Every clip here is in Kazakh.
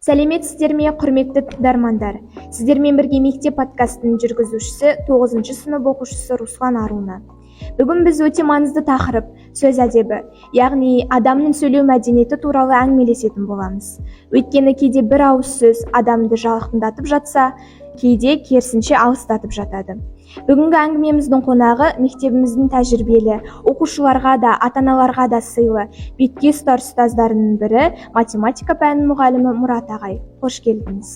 Сәлеметсіздер ме, құрметті тыңдармандар. Сіздермен бірге мектеп подкастының жүргізушісі 9 сынып оқушысы Руслан Аруна. Бүгін біз өте маңызды тақырып сөз әдебі, яғни адамның сөйлеу мәдениеті туралы әңгімелесетін боламыз. Өйткені кейде бір ауыз сөз адамды жақындатып жатса, кейде керісінше алыстатып жатады. Бүгінгі әңгімеміздің қонағы мектебіміздің тәжірибелі, оқушыларға да, ата-аналарға да сыйлы, бетке ұстар ұстаздарының бірі математика пәнінің мұғалімі Мұрат ағай. Қош келдіңіз.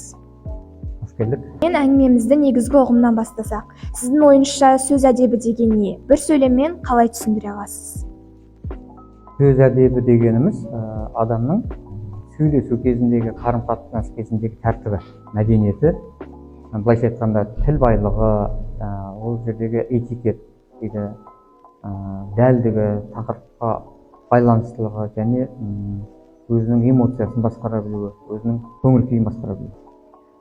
Қош келдік. Мен әңгімемізді негізгі ұғымнан бастасақ, сіздің ойыңызша сөз әдебі деген не? Бір сөйлеммен қалай түсіндіре аласыз? Сөз әдебі дегеніміз адамның сөйлесу кезіндегі, қарым-қатынас кезіндегі тәртібі, мәдениеті, былайша айтқанда тіл байлығы, ол жердегі этикет дейді, дәлдігі, тақырыпқа байланыстылығы және өзінің эмоциясын басқара білуі, өзінің көңіл күйін басқара білуі.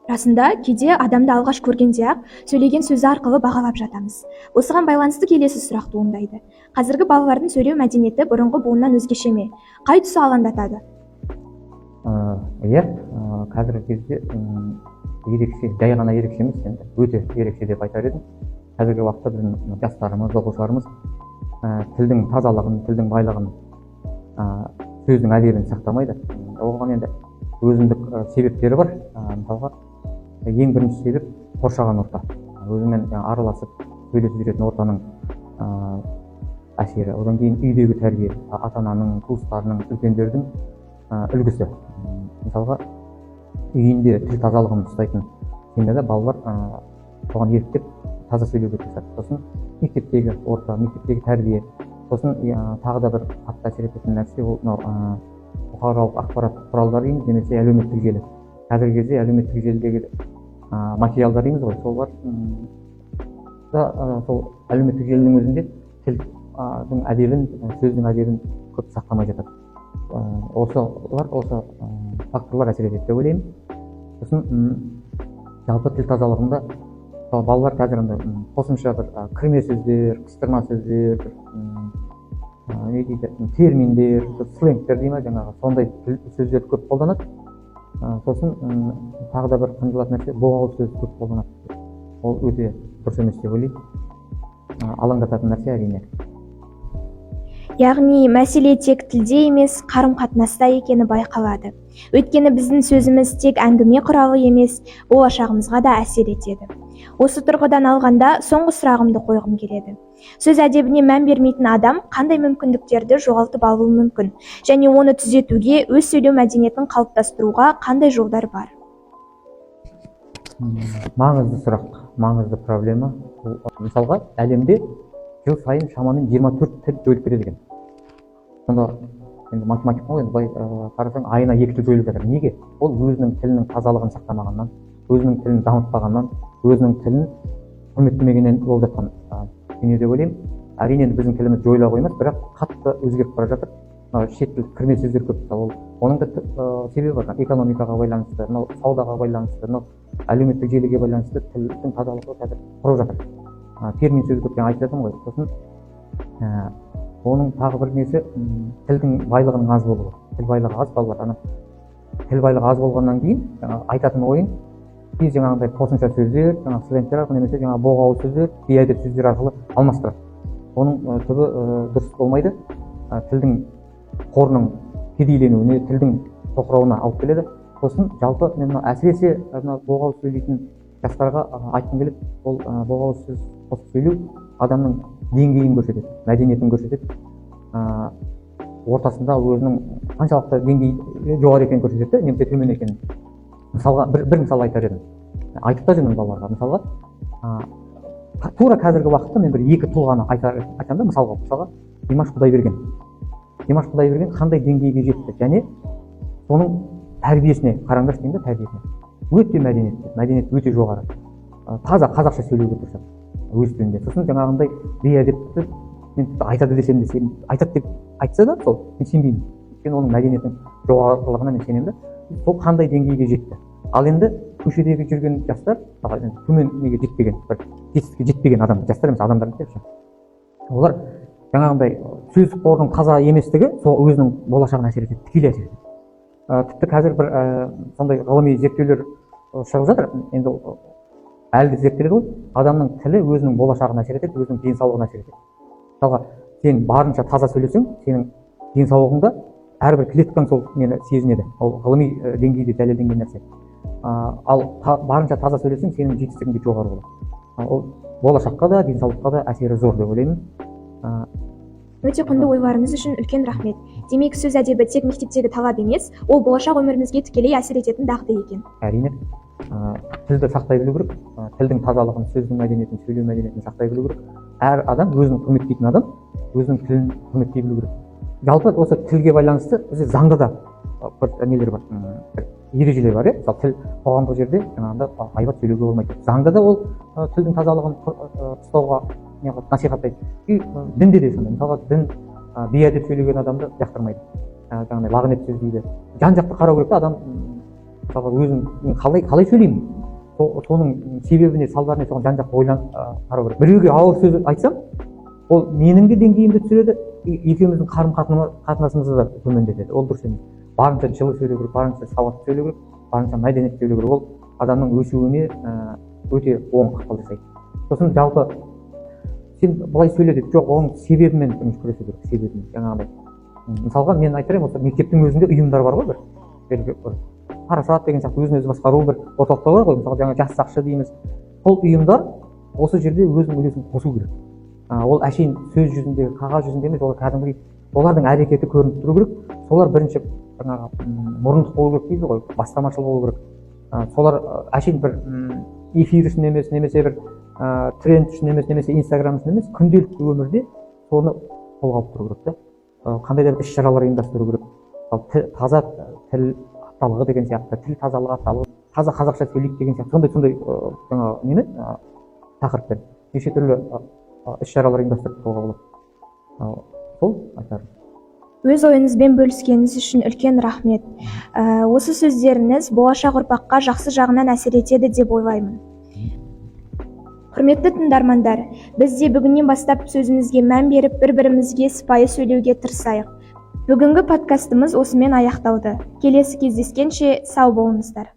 Расында, кейде адамды алғаш көргенде-ақ сөйлеген сөзі арқылы бағалап жатамыз. Осыған байланысты келесі сұрақ туындайды. Қазіргі балалардың сөйлеу мәдениеті бұрынғы буыннан өзгеше ме? Қай тұсы алаңдатады? Иә, қазіргі кезде ерекше, жай ғана ерекше емес, енді өте ерекше деп айтар едім. Қазіргі уақытта біздің жастарымыз, оқушыларымыз тілдің тазалығын, тілдің байлығын, сөздің әдебін сақтамайды. Оған енді өзіндік себептері бар. Мысалға, ең бірінші себеп қоршаған орта. Өзімен араласып сөйлесіп жүретін ортаның әсері. Одан кейін үйдегі тәрбие, ата-ананың, туыстарының, үлкендердің үлгісі. Мысалға, үйінде тіл тазалығын ұстайтын семьяда балалар соған еліктеп таза сөйлеуге тырысады. Сосын мектептегі орта, мектептегі тәрбие, сосын тағы да бір қатты әсер ететін нәрсе ол бұқаралық ақпарат құралдары дейміз, немесе әлеуметтік желі. Қазіргі кезде әлеуметтік желідегі материалдар дейміз ғой, солар сол әлеуметтік желінің өзінде тілдің әдебін, сөздің әдебін көп сақтамай жатады. Осы факторлар әсер етеді деп ойлаймын. Сосын жалпы тіл тазалығында балалар қазір қосымша бір кірме сөздер, қыстырма сөздер, терминдер, сленгтер дейді ме, жаңағы сондай сөздер көп қолданады. Сосын тағы да бір қынжылатын нәрсе боғауыз сөз көп қолданады. Ол өте дұрыс емес деп ойлаймын. Алаңдататын нәрсе әрине. Яғни мәселе тек тілде емес, қарым-қатынаста екені байқалады. Өйткені біздің сөзіміз тек әңгіме құралы емес, болашағымызға да әсер етеді. Осы тұрғыдан алғанда соңғы сұрағымды қойғым келеді. Сөз әдебіне мән бермейтін адам қандай мүмкіндіктерді жоғалтып алуы мүмкін, және оны түзетуге, өз сөйлеу мәдениетін қалыптастыруға қандай жолдар бар? Маңызды сұрақ, маңызды проблема. Мысалға, әлемде жыл сайын шамамен 24 тіл жойылып кетеді екен. Сонда енді математика ғой, былай қарасаң айына 2 тіл жойылып жатыр. Неге? Ол өзінің тілінің тазалығын сақтамағаннан, өзінің тілін дамытпағаннан, өзінің тілін құрметтемегеннен болып жатқан дүние деп ойлаймын. Әрине біздің тіліміз жойыла қоймас, бірақ қатты өзгеріп бара жатыр. Шет тіл кірме сөздер көп. Оның да себебі бар. Экономикаға байланысты, саудаға байланысты, әлеуметтік желіге байланысты тілдің тазалығы қазір құрып жатыр. Термин сөз көптен айтып жатырмын ғой. Сосын оның тағы бір несі тілдің байлығының аз болуы. Тіл байлығы аз балалар. Тіл байлығы аз болғаннан кейін айтатын ойын тез жаңағындай қосымша сөздер, сленгтер арқылы немесе боғауыз сөздер, бейәдеп сөздер арқылы алмастырады. Оның түбі дұрыс болмайды. Тілдің қорының кедейленуіне, тілдің тоқырауына алып келеді. Сосын жалпы мен әсіресе боғауыз сөйлейтін жастарға айтқым келеді, ол боғауыз сөз қосып сөйлеу адамның деңгейін көрсетеді, мәдениетін көрсетеді. Ортасында өзінің қаншалықты деңгейі жоғары екенін көрсетеді, немесе төмен екенін. Мысалға бір мысал айтар едім. Айтып та жүрмін балаларға. Мысалға, тура қазіргі уақытта мен бір 2 тұлғаны айтамын да, мысалға Димаш Құдайберген. Димаш Құдайберген қандай деңгейге жетті және соның тәрбиесіне қараңдаршы деймін да, тәрбиесіне. Өте мәдениет өте жоғары. Таза қазақша сөйлеуге тырысады өз тілінде. Сосын жаңағындай бейәдепті мен айтады десем де айтады деп айтса да, сол мен сенбеймін. Өйткені оның мәдениетінің жоғарылығына мен сенемін да. Сол қандай деңгейге жетті. Ал енді көшедегі жүрген жастар, төмен неге жетпеген, бір жетістікке жетпеген жастар емес адамдар емес. Олар жаңағындай сөз қорының таза еместігі сол өзінің болашағына әсер етеді, тікелей әсер етеді. тіпті қазір бір сондай ғылыми зерттеулер шығып жатыр. Енді әлі де зерттеледі ғой. Адамның тілі өзінің болашағына әсер етеді, өзінің денсаулығына әсер етеді. Мысалға, сен барынша таза сөйлесең, сенің денсаулығыңда әрбір клеткаң сол нені сезінеді. Ол ғылыми деңгейде дәлелденген нәрсе. Ал барынша таза сөйлесең, сенің жетістігің де жоғары болады. Ол болашаққа да, денсаулыққа да әсері зор деп ойлаймын. Өте құнды ойларыңыз үшін үлкен рахмет. Демек, сөз әдебі тек мектептегі талап емес, ол болашақ өмірімізге тікелей әсер ететін дағды екен. Әрине, тілді сақтай білу керек, тілдің тазалығын, сөздің мәдениетін, сөйлеу мәдениетін сақтай білу керек. Әр адам, өзін құрметтейтін адам, өзінің тілін құрметтей білу керек. Жалпы осы тілге байланысты бізде заңда да бір нелер бар, ережелер бар. Мысалы, тіл қоғамдық жерде жаңағында ғайбат сөйлеуге болмайды. Заңда да ол тілдің тазалығын ұстауға насихаттайды. Дінде де сондай. Мысалға, дін бейәдеп сөйлеген адамды жақтырмайды. Жаңағыдай лағнет сөз дейді. Жан-жақты қарау керек та, адам мысалға өзін қалай сөйлеймін, соның себебіне, салдарына соған жан-жақты ойланып қарау керек. Біреуге ауыр сөз айтсам, ол менің де деңгейімді түсіреді, екеуміздің қарым-қатынасымызды да төмендетеді. Ол дұрыс емес. Барынша жылы сөйлеу керек, барынша сауатты сөйлеу керек, барынша мәдениетті сөйлеу керек. Ол адамның өсуіне өте оң ықпал жасайды. Сосын жалпы сен былай сөйле деп, жоқ, оның себебімен күресу керек, себебімен. Жаңағыдай. Мысалға, мен айтарым, осы мектептің өзінде ұйымдар бар ғой, бір парасат деген сияқты өзін өзі басқару бір орталықтар бар ғой. Мысалы, жаңа жас сақшы дейміз. Сол ұйымдар осы жерде өзінің үлесін қосу керек. Ол әшейін сөз жүзінде, қағаз жүзінде емес, олар кәдімгідей олардың әрекеті көрініп тұру керек. Солар бірінші жаңағы мұрындық болу керек дейді ғой, бастамашыл болу керек. Солар әшейін бір эфир үшін емес, немесе бір тренд үшін емес, немесе инстаграм үшін емес, күнделікті өмірде соны қолға алып тұру керек та. Қандай да бір іс-шаралар ұйымдастыру керек. Таза тіл апталығы деген сияқты, тіл тазалығы апталығы, таза қазақша сөйлейік деген сияқты, сондай жаңағы нені тақырыппен неше түрлі іс-шаралар ұйымдастырып қолға болады. Сол айтарым. Өз ойыңызбен бөліскеніңіз үшін үлкен рахмет. Осы сөздеріңіз болашақ ұрпаққа жақсы жағынан әсер етеді деп ойлаймын. Құрметті тыңдармандар, біз де бүгіннен бастап сөзімізге мән беріп, бір-бірімізге сыпайы сөйлеуге тырысайық. Бүгінгі подкастымыз осымен аяқталды. Келесі кездескенше сау болыңыздар.